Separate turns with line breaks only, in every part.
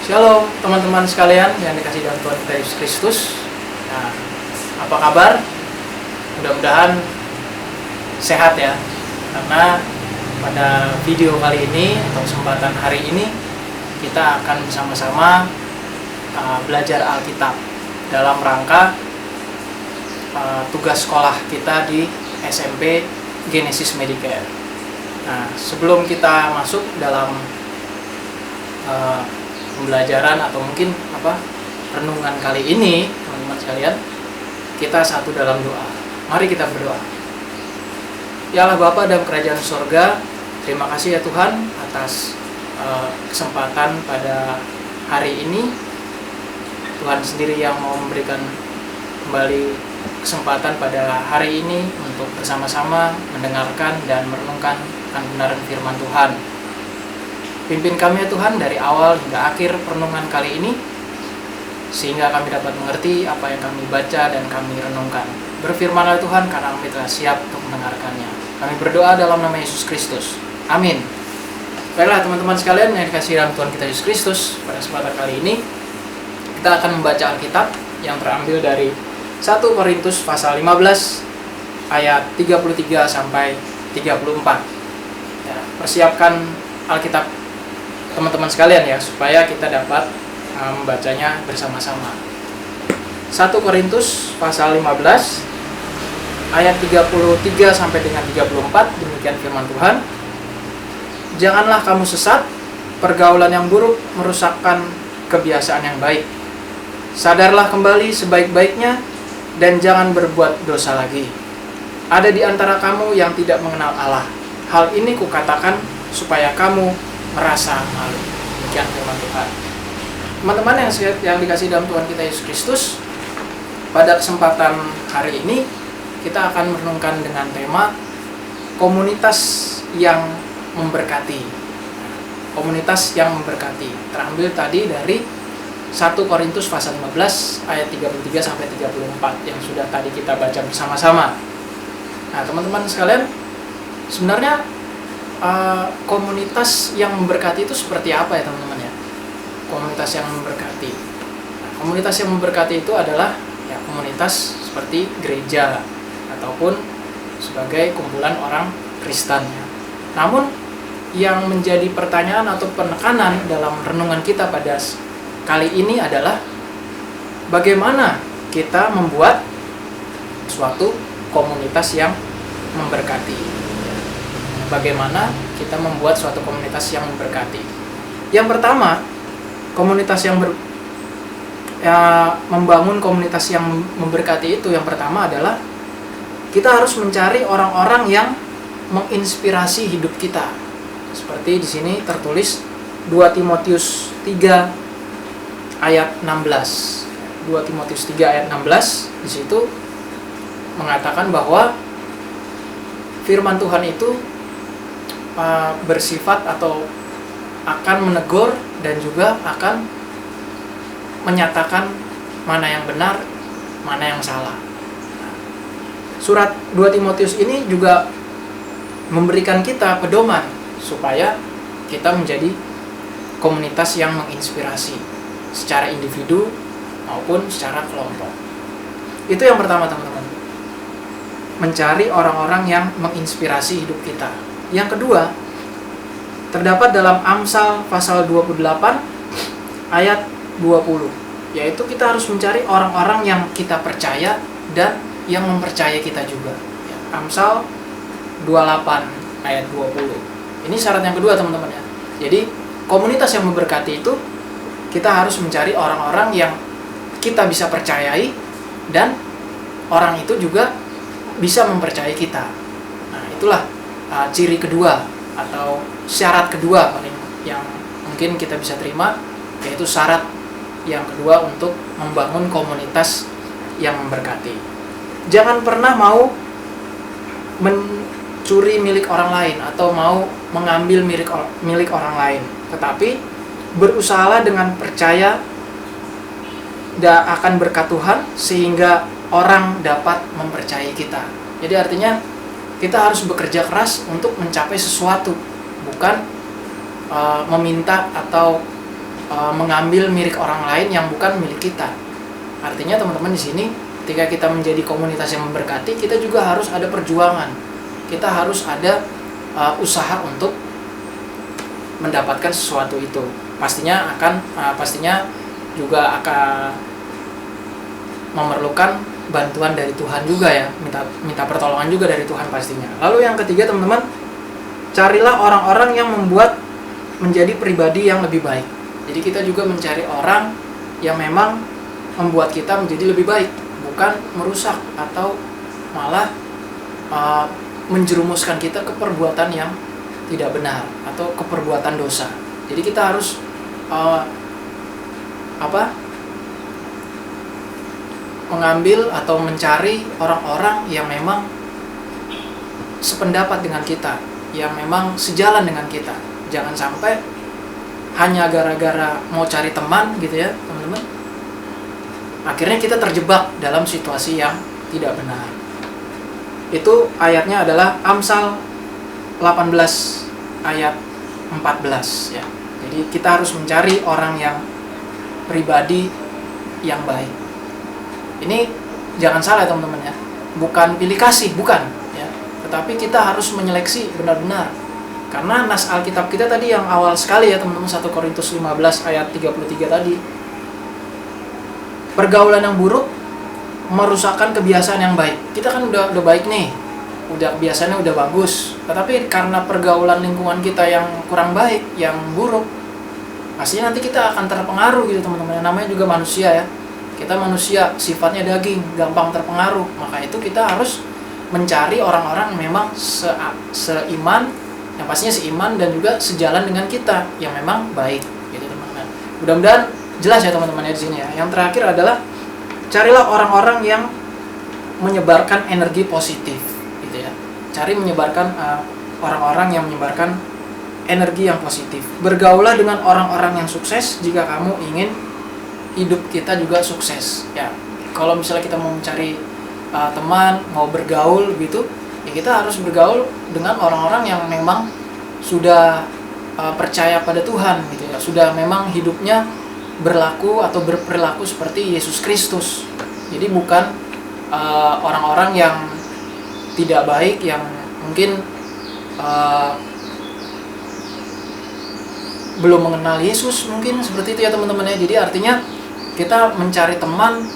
Shalom teman-teman sekalian yang dikasihi dalam Tuhan kita Yesus Kristus. Nah, apa kabar? Mudah-mudahan sehat ya. Karena pada video kali ini atau kesempatan hari ini kita akan bersama-sama belajar Alkitab dalam rangka tugas sekolah kita di SMP Genesis Medicare. Nah, sebelum kita masuk dalam pembelajaran atau mungkin renungan kali ini, teman-teman sekalian, kita satu dalam doa. Mari kita berdoa. Ya Allah Bapa dalam kerajaan surga, terima kasih ya Tuhan atas kesempatan pada hari ini. Tuhan sendiri yang mau memberikan kembali kesempatan pada hari ini untuk bersama-sama mendengarkan dan merenungkan akan kebenaran firman Tuhan. Pimpin kami ya Tuhan dari awal hingga akhir perenungan kali ini, sehingga kami dapat mengerti apa yang kami baca dan kami renungkan. Berfirmanlah Tuhan, karena kami telah siap untuk mendengarkannya. Kami berdoa dalam nama Yesus Kristus. Amin. Baiklah teman-teman sekalian yang dikasihi dalam Tuhan kita Yesus Kristus, pada kesempatan kali ini kita akan membaca Alkitab yang terambil dari 1 Korintus pasal 15 ayat 33 sampai 34. Ya, persiapkan Alkitab teman-teman sekalian ya, supaya kita dapat membacanya bersama-sama. 1 Korintus pasal 15 ayat 33 sampai dengan 34, demikian firman Tuhan. Janganlah kamu sesat, pergaulan yang buruk merusakkan kebiasaan yang baik. Sadarlah kembali sebaik-baiknya dan jangan berbuat dosa lagi. Ada di antara kamu yang tidak mengenal Allah. Hal ini kukatakan supaya kamu merasa malu. Demikian firman Tuhan. Teman-teman yang dikasihi dalam Tuhan kita Yesus Kristus, pada kesempatan hari ini kita akan merenungkan dengan tema komunitas yang memberkati. Komunitas yang memberkati terambil tadi dari 1 Korintus pasal 15 ayat 33 sampai 34 yang sudah tadi kita baca bersama-sama. Nah, teman-teman sekalian, sebenarnya komunitas yang memberkati itu seperti apa ya teman-teman ya? Komunitas yang memberkati. Nah, komunitas yang memberkati itu adalah ya komunitas seperti gereja ataupun sebagai kumpulan orang Kristen. Namun yang menjadi pertanyaan atau penekanan dalam renungan kita pada kali ini adalah bagaimana kita membuat suatu komunitas yang memberkati. Bagaimana kita membuat suatu komunitas yang memberkati. Yang pertama, komunitas yang membangun komunitas yang memberkati itu, yang pertama adalah kita harus mencari orang-orang yang menginspirasi hidup kita. Seperti di sini tertulis 2 Timotius 3 ayat 16. 2 Timotius 3 ayat 16 di situ mengatakan bahwa firman Tuhan itu bersifat atau akan menegur dan juga akan menyatakan mana yang benar, mana yang salah. Surat 2 Timotius ini juga memberikan kita pedoman supaya kita menjadi komunitas yang menginspirasi secara individu maupun secara kelompok. Itu yang pertama teman-teman. Mencari orang-orang yang menginspirasi hidup kita. Yang kedua, terdapat dalam Amsal pasal 28 ayat 20, yaitu kita harus mencari orang-orang yang kita percaya dan yang mempercayai kita juga. Amsal 28 ayat 20. Ini syarat yang kedua teman-teman ya. Jadi komunitas yang memberkati itu kita harus mencari orang-orang yang kita bisa percayai dan orang itu juga bisa mempercayai kita. Nah, itulah ciri kedua atau syarat kedua paling yang mungkin kita bisa terima, yaitu syarat yang kedua untuk membangun komunitas yang memberkati. Jangan pernah mau mencuri milik orang lain atau mau mengambil milik orang lain, tetapi berusahalah dengan percaya akan berkat Tuhan sehingga orang dapat mempercayai kita. Jadi artinya kita harus bekerja keras untuk mencapai sesuatu, bukan meminta atau mengambil milik orang lain yang bukan milik kita. Artinya teman-teman di sini, ketika kita menjadi komunitas yang memberkati, kita juga harus ada perjuangan. Kita harus ada usaha untuk mendapatkan sesuatu itu. Pastinya juga akan memerlukan bantuan dari Tuhan juga ya, minta pertolongan juga dari Tuhan pastinya. Lalu yang ketiga teman-teman, carilah orang-orang yang membuat menjadi pribadi yang lebih baik. Jadi kita juga mencari orang yang memang membuat kita menjadi lebih baik, bukan merusak atau malah menjerumuskan kita ke perbuatan yang tidak benar atau ke perbuatan dosa. Jadi kita harus mengambil atau mencari orang-orang yang memang sependapat dengan kita, yang memang sejalan dengan kita. Jangan sampai hanya gara-gara mau cari teman gitu ya teman-teman, akhirnya kita terjebak dalam situasi yang tidak benar. Itu ayatnya adalah Amsal 18 ayat 14 ya. Jadi kita harus mencari orang yang pribadi yang baik. Ini jangan salah ya teman-teman ya, bukan pilih kasih, bukan ya, tetapi kita harus menyeleksi benar-benar. Karena nas Alkitab kita tadi yang awal sekali ya teman-teman, 1 Korintus 15 ayat 33 tadi, pergaulan yang buruk merusakkan kebiasaan yang baik. Kita kan udah baik nih, kebiasaannya udah bagus, tetapi karena pergaulan lingkungan kita yang kurang baik, yang buruk, pastinya nanti kita akan terpengaruh gitu teman-teman. Namanya juga manusia ya, kita manusia sifatnya daging, gampang terpengaruh. Maka itu kita harus mencari orang-orang yang memang seiman, yang pastinya seiman dan juga sejalan dengan kita, yang memang baik gitu teman-teman. Mudah-mudahan jelas ya teman-teman ya di sini ya. Yang terakhir adalah carilah orang-orang yang menyebarkan energi positif gitu ya. Cari menyebarkan orang-orang yang menyebarkan energi yang positif. Bergaulah dengan orang-orang yang sukses jika kamu ingin hidup kita juga sukses ya. Kalau misalnya kita mau mencari teman, mau bergaul gitu, ya kita harus bergaul dengan orang-orang yang memang sudah percaya pada Tuhan gitu ya. Sudah memang hidupnya berlaku atau berperilaku seperti Yesus Kristus. Jadi bukan orang-orang yang tidak baik, yang mungkin belum mengenal Yesus, mungkin seperti itu ya teman-teman ya. Jadi artinya kita mencari teman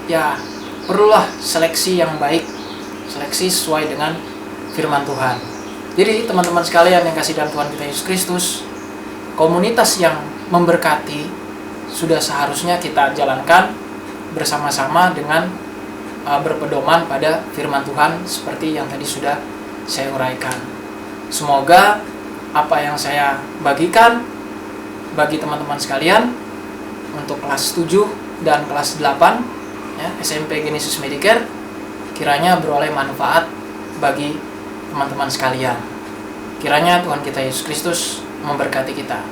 ya perlulah seleksi yang baik, seleksi sesuai dengan firman Tuhan. Jadi teman-teman sekalian yang kasih dalam Tuhan kita Yesus Kristus, komunitas yang memberkati sudah seharusnya kita jalankan bersama-sama dengan berpedoman pada firman Tuhan seperti yang tadi sudah saya uraikan. Semoga apa yang saya bagikan bagi teman-teman sekalian untuk kelas 7 dan kelas 8 ya, SMP Genesis Medicare, kiranya beroleh manfaat bagi teman-teman sekalian. Kiranya Tuhan kita Yesus Kristus memberkati kita.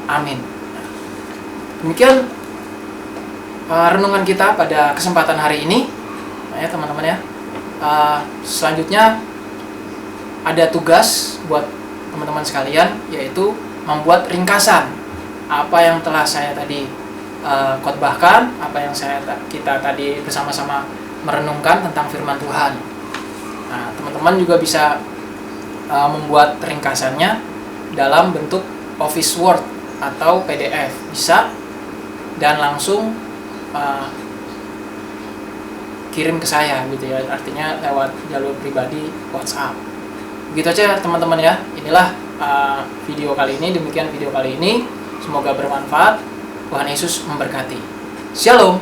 Amin. Demikian renungan kita pada kesempatan hari ini ya teman-teman ya. Selanjutnya ada tugas buat teman-teman sekalian, yaitu membuat ringkasan apa yang telah saya tadi khotbahkan, apa yang kita tadi bersama-sama merenungkan tentang firman Tuhan. Nah, teman-teman juga bisa membuat ringkasannya dalam bentuk Office Word atau PDF, bisa, dan langsung kirim ke saya gitu ya, artinya lewat jalur pribadi WhatsApp. Begitu aja teman-teman ya. Inilah video kali ini, demikian video kali ini, semoga bermanfaat. Tuhan Yesus memberkati. Shalom.